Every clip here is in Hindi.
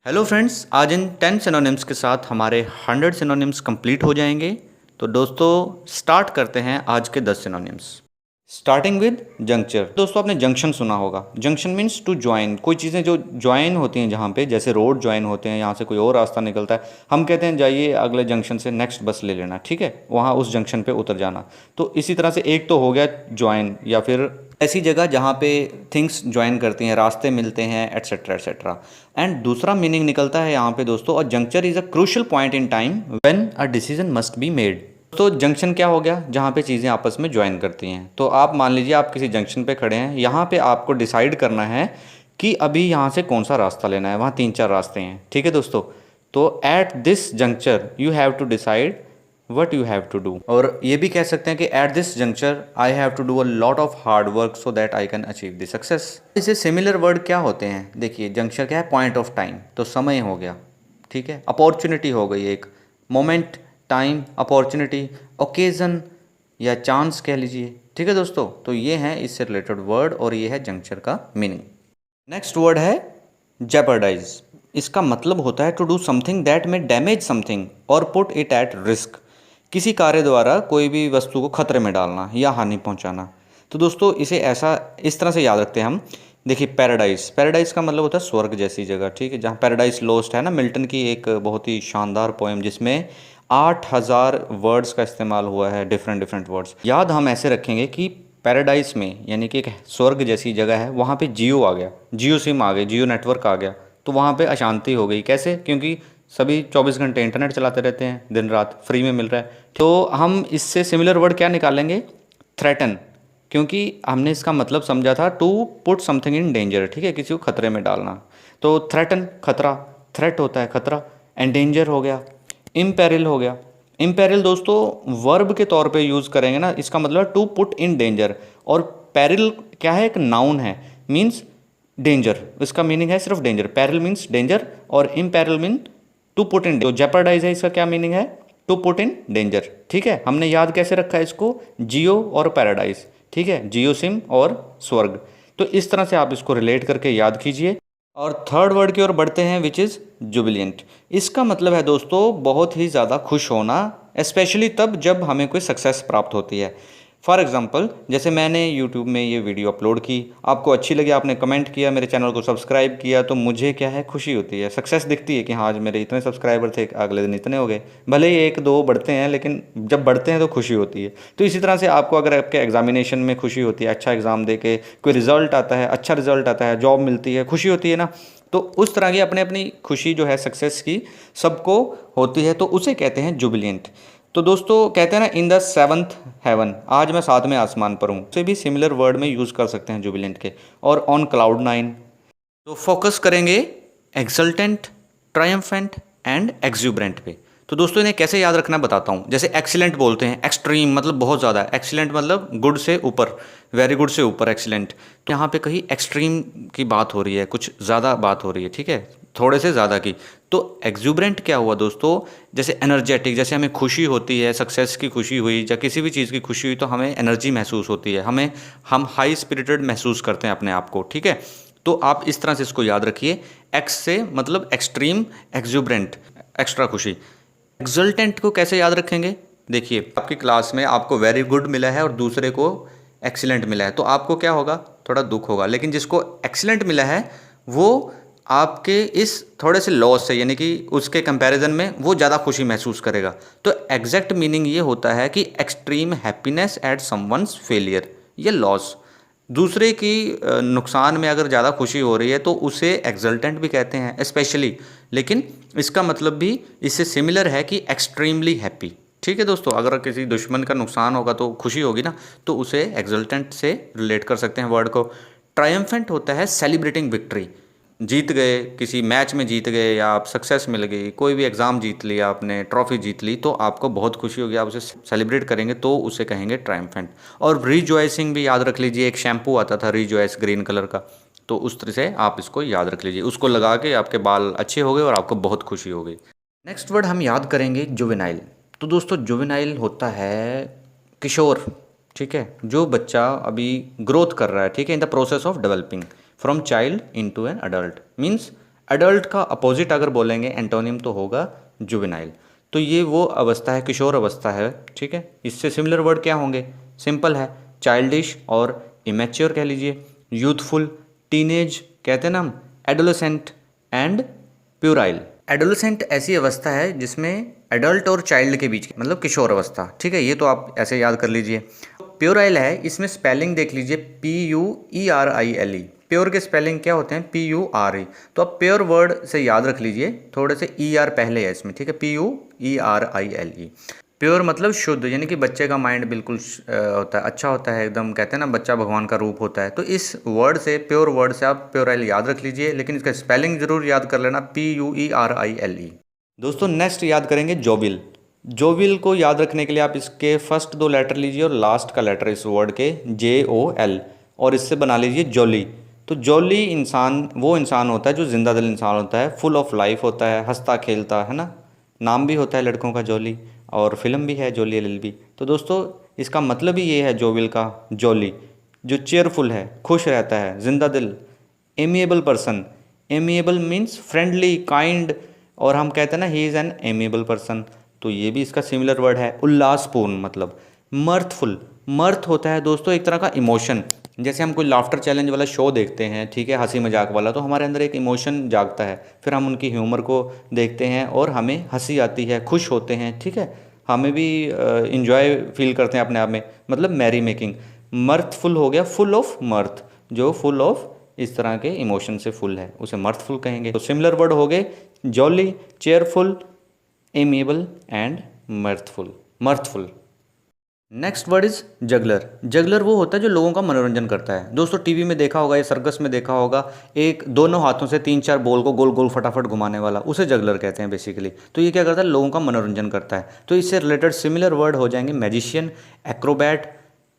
हेलो फ्रेंड्स, आज इन 10 सिनोनिम्स के साथ हमारे 100 सिनोनिम्स कंप्लीट हो जाएंगे। तो दोस्तों स्टार्ट करते हैं आज के 10 सिनोनिम्स। Starting with juncture. दोस्तों आपने जंक्शन सुना होगा। Junction means to join. कोई चीज़ें जो ज्वाइन होती हैं जहाँ पे, जैसे रोड ज्वाइन होते हैं, यहाँ से कोई और रास्ता निकलता है, हम कहते हैं जाइए अगले जंक्शन से नेक्स्ट बस ले लेना, ठीक है, वहाँ उस जंक्शन पे उतर जाना। तो इसी तरह से एक तो हो गया ज्वाइन, या फिर ऐसी जगह जहाँ पे थिंग्स ज्वाइन करती हैं, रास्ते मिलते हैं, एट्सेट्रा एट्सेट्रा। एंड दूसरा मीनिंग निकलता है यहाँ पे दोस्तों, a juncture is a crucial point in time when a decision must be made. तो जंक्शन क्या हो गया? जहाँ पे चीज़ें आपस में ज्वाइन करती हैं। तो आप मान लीजिए आप किसी जंक्शन पे खड़े हैं, यहाँ पे आपको डिसाइड करना है कि अभी यहाँ से कौन सा रास्ता लेना है। वहाँ 3-4 रास्ते हैं, ठीक है दोस्तों। तो at this juncture you have to decide what you have to do. और ये भी कह सकते हैं कि at this juncture I have to do a lot of hard work so that I can achieve the success. इसे सिमिलर वर्ड क्या होते हैं? देखिए, जंक्चर क्या है? पॉइंट ऑफ टाइम, तो समय हो गया, ठीक है। अपॉर्चुनिटी हो गई, एक मोमेंट, टाइम, अपॉर्चुनिटी, ओकेज़न या चांस कह लीजिए, ठीक है दोस्तों। तो ये हैं इससे रिलेटेड वर्ड और ये है जंक्चर का मीनिंग। नेक्स्ट वर्ड है जेपर्डाइज। इसका मतलब होता है टू डू समथिंग दैट में डैमेज समथिंग और पुट इट एट रिस्क। किसी कार्य द्वारा कोई भी वस्तु को खतरे में डालना या हानि पहुंचाना। तो दोस्तों इसे ऐसा इस तरह से याद रखते हैं हम। देखिए, पैराडाइज, पैराडाइज का मतलब होता है स्वर्ग जैसी जगह, ठीक है। जहाँ पैराडाइज लॉस्ट है ना, मिल्टन की एक बहुत ही शानदार पोएम जिसमें 8000 वर्ड्स का इस्तेमाल हुआ है, डिफरेंट डिफरेंट वर्ड्स। याद हम ऐसे रखेंगे कि पैराडाइज में, यानी कि एक स्वर्ग जैसी जगह है, वहाँ पे जियो आ गया, जियो सिम आ गई, जियो नेटवर्क आ गया, तो वहाँ पे अशांति हो गई। कैसे? क्योंकि सभी 24 घंटे इंटरनेट चलाते रहते हैं, दिन रात फ्री में मिल रहा है। तो हम इससे सिमिलर वर्ड क्या निकालेंगे? थ्रेटन, क्योंकि हमने इसका मतलब समझा था to put something in danger, ठीक है, किसी को खतरे में डालना। तो थ्रेटन खतरा, थ्रेट होता है खतरा, एंडेंजर हो गया, इम्पेरिल हो गया। इम्पेरिल दोस्तों वर्ब के तौर पे यूज़ करेंगे ना, इसका मतलब टू पुट इन डेंजर। और पेरिल क्या है? एक नाउन है, मीन्स डेंजर। इसका मीनिंग है सिर्फ डेंजर। पेरिल मीन्स डेंजर और इम्पेरिल मीन टू पुट इन। जो जेपर्डाइज है, इसका क्या मीनिंग है? टू पुट इन डेंजर, ठीक है। हमने याद कैसे रखा है इसको? जियो और पैराडाइज, ठीक है, जियो सिम और स्वर्ग। तो इस तरह से आप इसको रिलेट करके याद कीजिए। और थर्ड वर्ड की ओर बढ़ते हैं, विच इज़ जुबिलियंट। इसका मतलब है दोस्तों बहुत ही ज़्यादा खुश होना, स्पेशली तब जब हमें कोई सक्सेस प्राप्त होती है। फॉर एग्जांपल, जैसे मैंने यूट्यूब में ये वीडियो अपलोड की, आपको अच्छी लगी, आपने कमेंट किया, मेरे चैनल को सब्सक्राइब किया, तो मुझे क्या है? खुशी होती है, सक्सेस दिखती है कि हाँ आज मेरे इतने सब्सक्राइबर थे, अगले दिन इतने हो गए। भले ही 1-2 बढ़ते हैं, लेकिन जब बढ़ते हैं तो खुशी होती है। तो इसी तरह से आपको अगर आपके एग्जामिनेशन में खुशी होती है, अच्छा एग्ज़ाम दे के कोई रिजल्ट आता है, अच्छा रिजल्ट आता है, जॉब मिलती है, खुशी होती है ना। तो उस तरह की अपने अपनी खुशी जो है सक्सेस की सबको होती है, तो उसे कहते हैं जुबिलियंट। तो दोस्तों कहते हैं ना, इन द 7th हेवन, आज मैं 7वें आसमान पर हूँ, उसे भी सिमिलर वर्ड में यूज़ कर सकते हैं जुबिलेंट के। और ऑन क्लाउड 9। तो फोकस करेंगे एक्सल्टेंट, ट्रायम्फेंट एंड एक्सूबरेंट पे। तो दोस्तों इन्हें कैसे याद रखना बताता हूँ। जैसे एक्सीलेंट बोलते हैं, एक्सट्रीम मतलब बहुत ज़्यादा, एक्सीलेंट मतलब गुड से ऊपर, वेरी गुड से ऊपर एक्सीलेंट। तो यहाँ पे कहीं एक्सट्रीम की बात हो रही है, कुछ ज़्यादा बात हो रही है, ठीक है, थोड़े से ज़्यादा की। तो एक्सूबरेंट क्या हुआ दोस्तों? जैसे एनर्जेटिक, जैसे हमें खुशी होती है, सक्सेस की खुशी हुई या किसी भी चीज़ की खुशी हुई, तो हमें एनर्जी महसूस होती है, हम हाई स्पिरिटेड महसूस करते हैं अपने आप को, ठीक है। तो आप इस तरह से इसको याद रखिए। एक्स से मतलब एक्सट्रीम, एक्सूबरेंट एक्स्ट्रा खुशी। एक्सल्टेंट को कैसे याद रखेंगे? देखिए, आपकी क्लास में आपको वेरी गुड मिला है और दूसरे को एक्सीलेंट मिला है, तो आपको क्या होगा? थोड़ा दुख होगा। लेकिन जिसको एक्सीलेंट मिला है वो आपके इस थोड़े से लॉस से, यानी कि उसके कंपैरिजन में वो ज़्यादा खुशी महसूस करेगा। तो एग्जैक्ट मीनिंग ये होता है कि extreme happiness at someone's failure या लॉस। दूसरे की नुकसान में अगर ज़्यादा खुशी हो रही है तो उसे एक्सल्टेंट भी कहते हैं स्पेशली। लेकिन इसका मतलब भी इससे सिमिलर है कि एक्सट्रीमली हैप्पी, ठीक है दोस्तों। अगर किसी दुश्मन का नुकसान होगा तो खुशी होगी ना, तो उसे एक्सल्टेंट से रिलेट कर सकते हैं वर्ड को। ट्रायम्फेंट होता है सेलिब्रेटिंग विक्ट्री, जीत गए, किसी मैच में जीत गए, या आप सक्सेस मिल गई, कोई भी एग्ज़ाम जीत लिया आपने, ट्रॉफी जीत ली, तो आपको बहुत खुशी होगी, आप उसे सेलिब्रेट करेंगे, तो उसे कहेंगे ट्रायम्फेंट। और रिजॉइसिंग भी याद रख लीजिए, एक शैम्पू आता था रिजॉइस ग्रीन कलर का, तो उस तरह से आप इसको याद रख लीजिए। उसको लगा के आपके बाल अच्छे हो गए और आपको बहुत खुशी हो गई। नेक्स्ट वर्ड हम याद करेंगे जुवेनाइल। तो दोस्तों जुवेनाइल होता है किशोर, ठीक है, जो बच्चा अभी ग्रोथ कर रहा है, ठीक है, in the process of developing from child into an adult, means adult का अपोजिट अगर बोलेंगे एंटोनिम तो होगा जुवेनाइल। तो ये वो अवस्था है, किशोर अवस्था है, ठीक है। इससे सिमिलर वर्ड क्या होंगे, सिंपल है, चाइल्डिश और इमेच्योर कह लीजिए, यूथफुल, टीनेज कहते हैं ना हम, एडोलेसेंट एंड प्यूराइल। एडोलेसेंट ऐसी अवस्था है जिसमें एडल्ट और चाइल्ड के बीच मतलब किशोर अवस्था, ठीक है, ये तो आप ऐसे याद कर लीजिए। प्योराइल है, इसमें स्पेलिंग देख लीजिए, PUERILE। प्योर के स्पेलिंग क्या होते हैं, PURE। तो आप प्योर वर्ड से याद रख लीजिए, थोड़े से ER पहले है इसमें, ठीक है, PUERILE। प्योर मतलब शुद्ध, यानी कि बच्चे का माइंड बिल्कुल होता है, अच्छा होता है एकदम, कहते हैं ना बच्चा भगवान का रूप होता है। तो इस वर्ड से, प्योर वर्ड से आप प्योराइल याद रख लीजिए, लेकिन इसका स्पेलिंग जरूर याद कर लेना, PUERILE। दोस्तों नेक्स्ट याद करेंगे जोविल। जोविल को याद रखने के लिए आप इसके फर्स्ट 2 लेटर लीजिए और लास्ट का लेटर इस वर्ड के JOL, और इससे बना लीजिए जॉली। तो जॉली इंसान वो इंसान होता है जो जिंदा दिल इंसान होता है, फुल ऑफ लाइफ होता है, हंसता खेलता है ना। नाम भी होता है लड़कों का जॉली, और फिल्म भी है जोली LLB। तो दोस्तों इसका मतलब ही ये है जोविल का, जॉली जो चेयरफुल है, खुश रहता है, जिंदा दिल, amiable person. Amiable means friendly, kind, और हम कहते हैं ना he is an amiable person, तो ये भी इसका सिमिलर वर्ड है। उल्लासपूर्ण मतलब मर्थफुल। मर्थ होता है दोस्तों एक तरह का इमोशन, जैसे हम कोई लाफ्टर चैलेंज वाला शो देखते हैं, ठीक है, हंसी मजाक वाला, तो हमारे अंदर एक इमोशन जागता है, फिर हम उनकी ह्यूमर को देखते हैं और हमें हंसी आती है, खुश होते हैं, ठीक है, हमें भी इंजॉय फील करते हैं अपने आप में, मतलब मैरी मेकिंग। मर्थफुल हो गया फुल ऑफ मर्थ, जो फुल ऑफ इस तरह के इमोशन से फुल है, उसे मर्थफुल कहेंगे। तो सिमिलर वर्ड हो गए jolly, cheerful, amiable and मर्थफुल। मर्थफुल। Next word is juggler. Juggler वो होता है जो लोगों का मनोरंजन करता है। दोस्तों टीवी में देखा होगा या सर्कस में देखा होगा, एक दोनों हाथों से 3-4 बॉल को गोल गोल फटाफट घुमाने वाला, उसे जगलर कहते हैं बेसिकली। तो ये क्या करता है, लोगों का मनोरंजन करता है। तो इससे रिलेटेड सिमिलर वर्ड हो जाएंगे मैजिशियन, एक्रोबैट,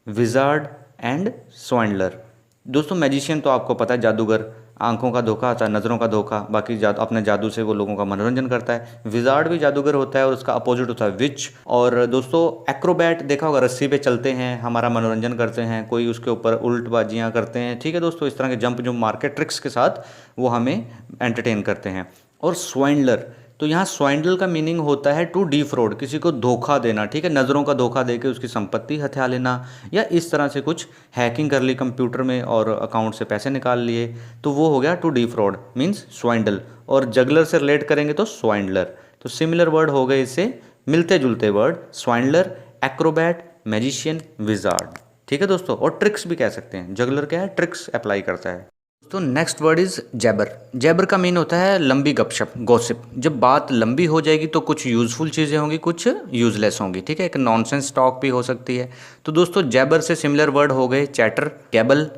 विजार्ड एंड स्वाइंडलर। दोस्तों मैजिशियन तो आपको पता है, जादूगर, आंखों का धोखा आता है, नज़रों का धोखा, बाकी अपने जादू से वो लोगों का मनोरंजन करता है। विजार्ड भी जादूगर होता है और उसका अपोजिट होता है विच। और दोस्तों एक्रोबैट देखा होगा, रस्सी पे चलते हैं, हमारा मनोरंजन करते हैं, कोई उसके ऊपर उल्टबाजियाँ करते हैं, ठीक है दोस्तों, इस तरह के जंप जो मार्केट ट्रिक्स के साथ वो हमें एंटरटेन करते हैं। और स्वाइंडलर, तो यहाँ स्वाइंडल का मीनिंग होता है टू डिफ्रॉड, किसी को धोखा देना, ठीक है, नज़रों का धोखा देके उसकी संपत्ति हथिया लेना, या इस तरह से कुछ हैकिंग कर ली कंप्यूटर में और अकाउंट से पैसे निकाल लिए, तो वो हो गया टू डिफ्रॉड मीन्स स्वाइंडल। और जगलर से रिलेट करेंगे तो स्वाइंडलर। तो सिमिलर वर्ड हो गए इससे मिलते जुलते वर्ड, स्वाइंडलर, एक्रोबैट, मैजिशियन, विजार्ड, ठीक है दोस्तों। और ट्रिक्स भी कह सकते हैं, जगलर क्या है, ट्रिक्स अप्लाई करता है। तो next word is Jabber. Jabber का मीन होता है लंबी गपशप, गॉसिप। जब बात लंबी हो जाएगी तो कुछ यूज़फुल चीज़ें होंगी, कुछ यूज़लेस होंगी, ठीक है, एक नॉनसेंस टॉक भी हो सकती है। तो दोस्तों जैबर से सिमिलर वर्ड हो गए चैटर, गैबल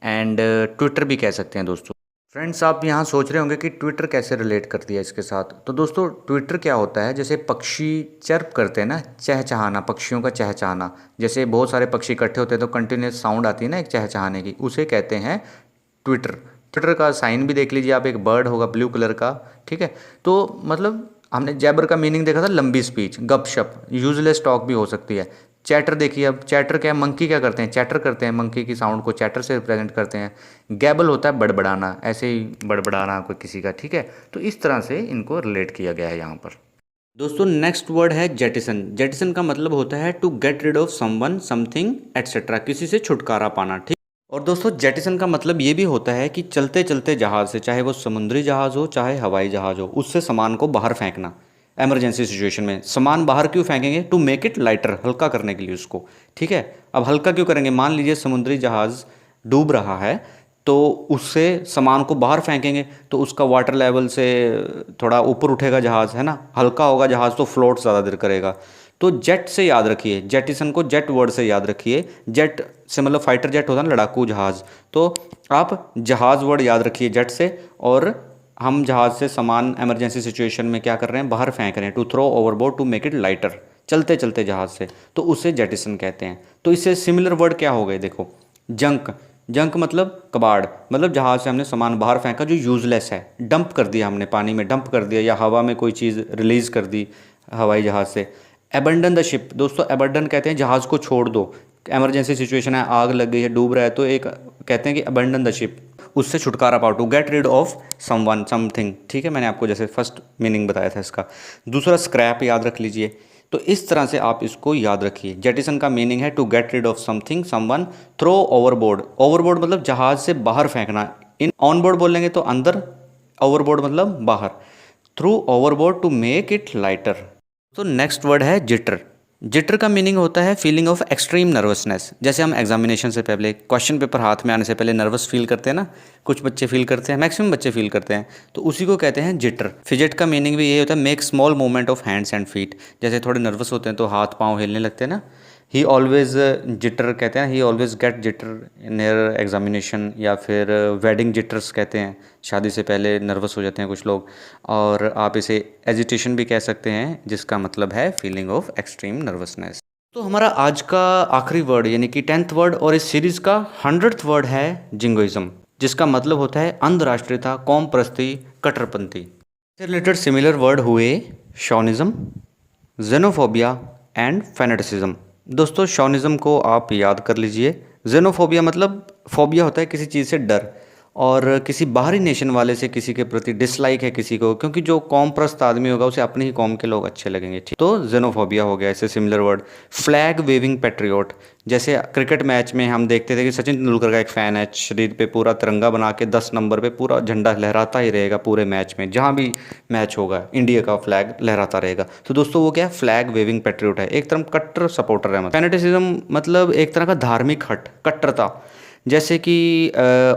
एंड ट्विटर भी कह सकते हैं दोस्तों। फ्रेंड्स आप यहाँ सोच रहे होंगे कि ट्विटर कैसे रिलेट कर दिया इसके साथ। तो दोस्तों ट्विटर क्या होता है, जैसे पक्षी चर्प करते हैं ना, चहचहाना, पक्षियों का चहचहाना, जैसे बहुत सारे पक्षी इकट्ठे होते हैं तो कंटिन्यूस साउंड आती है ना एक चहचहाने की, उसे कहते हैं ट्विटर। ट्विटर का साइन भी देख लीजिए आप, एक बर्ड होगा ब्लू कलर का, ठीक है। तो मतलब हमने जैबर का मीनिंग देखा था लंबी स्पीच, गपशप, यूजलेस टॉक भी हो सकती है। चैटर देखिए, अब चैटर क्या है, मंकी क्या करते हैं, चैटर करते हैं, मंकी की साउंड को चैटर से रिप्रेजेंट करते हैं। गैबल होता है बड़बड़ाना, ऐसे ही बड़बड़ाना कोई किसी का, ठीक है। तो इस तरह से इनको रिलेट किया गया है यहाँ पर। दोस्तों नेक्स्ट वर्ड है जेटिसन। जेटिसन का मतलब होता है to get rid of someone, something etcetera, किसी से छुटकारा पाना, ठीक। और दोस्तों जेटिसन का मतलब ये भी होता है कि चलते चलते जहाज़ से, चाहे वो समुद्री जहाज़ हो चाहे हवाई जहाज़ हो, उससे सामान को बाहर फेंकना। एमरजेंसी सिचुएशन में सामान बाहर क्यों फेंकेंगे, टू मेक इट लाइटर, हल्का करने के लिए उसको, ठीक है। अब हल्का क्यों करेंगे, मान लीजिए समुद्री जहाज़ डूब रहा है तो उससे सामान को बाहर फेंकेंगे तो उसका वाटर लेवल से थोड़ा ऊपर उठेगा जहाज़, है ना, हल्का होगा जहाज़ तो फ्लोट ज़्यादा देर करेगा। तो जेट से याद रखिए, जेटिसन को जेट वर्ड से याद रखिए। जेट से मतलब फाइटर जेट होता है ना, लड़ाकू जहाज़, तो आप जहाज़ वर्ड याद रखिए जेट से। और हम जहाज़ से सामान एमरजेंसी सिचुएशन में क्या कर रहे हैं, बाहर फेंक रहे हैं, to throw overboard, to make it lighter, चलते चलते जहाज़ से, तो उसे जेटिसन कहते हैं। तो इससे सिमिलर वर्ड क्या हो गए, देखो जंक। जंक मतलब कबाड़, मतलब जहाज़ से हमने सामान बाहर फेंका जो यूज़लेस है, डंप कर दिया हमने, पानी में डंप कर दिया, या हवा में कोई चीज़ रिलीज़ कर दी हवाई जहाज़ से। एबंडन द शिप, दोस्तों एबंडन कहते हैं जहाज़ को छोड़ दो, एमरजेंसी सिचुएशन है, आग लग गई है, डूब रहा है, तो एक कहते हैं कि एबंडन द शिप, उससे छुटकारा पाओ, to get rid of someone something, ठीक है, मैंने आपको जैसे फर्स्ट मीनिंग बताया था इसका। दूसरा स्क्रैप याद रख लीजिए। तो इस तरह से आप इसको याद रखिए। जेटिसन का मीनिंग है to get rid of something someone, throw overboard, overboard मतलब जहाज से बाहर फेंकना, इन ऑन बोर्ड बोलेंगे तो अंदर, ओवरबोर्ड मतलब बाहर, throw overboard to make it lighter. तो नेक्स्ट वर्ड है जिटर। जिटर का मीनिंग होता है फीलिंग ऑफ एक्सट्रीम नर्वसनेस। जैसे हम एग्जामिनेशन से पहले, क्वेश्चन पेपर हाथ में आने से पहले नर्वस फील करते हैं ना, कुछ बच्चे फील करते हैं, मैक्सिमम बच्चे फील करते हैं, तो उसी को कहते हैं जिटर। फिजेट का मीनिंग भी ये होता है make small movement of hands and feet. जैसे थोड़े नर्वस होते हैं तो हाथ पाँव हिलने लगते हैं ना, ही ऑलवेज जिटर कहते हैं, ही always get jitter near examination, या फिर वेडिंग जिटर्स कहते हैं, शादी से पहले नर्वस हो जाते हैं कुछ लोग। और आप इसे एजिटेशन भी कह सकते हैं, जिसका मतलब है फीलिंग ऑफ एक्सट्रीम नर्वसनेस। तो हमारा आज का आखिरी वर्ड यानी कि 10th वर्ड और इस सीरीज़ का 100th वर्ड है जिंगोइज्म, जिसका मतलब होता है अंधराष्ट्रीयता, कौम परस्ती, कट्टरपंथी। इससे रिलेटेड सिमिलर वर्ड हुए शॉनिज्म, जेनोफोबिया एंड फेनेटिसिज्म। दोस्तों शॉनिज्म को आप याद कर लीजिए। जेनोफोबिया मतलब फोबिया होता है किसी चीज़ से डर, और किसी बाहरी नेशन वाले से किसी के प्रति डिसलाइक है किसी को, क्योंकि जो कौम प्रस्त आदमी होगा उसे अपनी ही कौम के लोग अच्छे लगेंगे, ठीक। तो जेनोफोबिया हो गया। इससे similar word flag waving patriot. जैसे क्रिकेट मैच में हम देखते थे कि सचिन तेंदुलकर का एक फ़ैन है, शरीर पे पूरा तिरंगा बना के 10 नंबर पे पूरा झंडा लहराता ही रहेगा पूरे मैच में, जहाँ भी मैच होगा इंडिया का फ्लैग लहराता रहेगा। तो दोस्तों वो क्या है, फ्लैग वेविंग पैट्रियोट है, एक तरफ कट्टर सपोर्टर है। फैनेटिसिज्म मतलब एक तरह का धार्मिक हट, कट्टरता। जैसे कि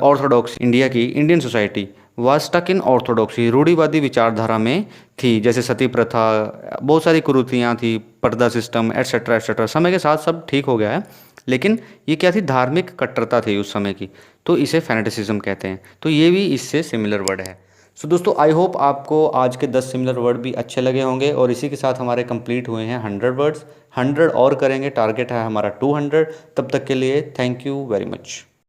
ऑर्थोडॉक्स इंडिया की Indian society was stuck in orthodoxy, रूढ़िवादी विचारधारा में थी, जैसे सती प्रथा, बहुत सारी कुरीतियाँ थी, पर्दा सिस्टम एटसेट्रा एटसेट्रा। समय के साथ सब ठीक हो गया है, लेकिन ये क्या थी, धार्मिक कट्टरता थी उस समय की, तो इसे फैनेटिसिज्म कहते हैं। तो ये भी इससे सिमिलर वर्ड है। सो दोस्तों आई होप आपको आज के 10 सिमिलर वर्ड भी अच्छे लगे होंगे, और इसी के साथ हमारे कंप्लीट हुए हैं 100 वर्ड्स। 100 और करेंगे, टारगेट है हमारा 200। तब तक के लिए थैंक यू वेरी मच।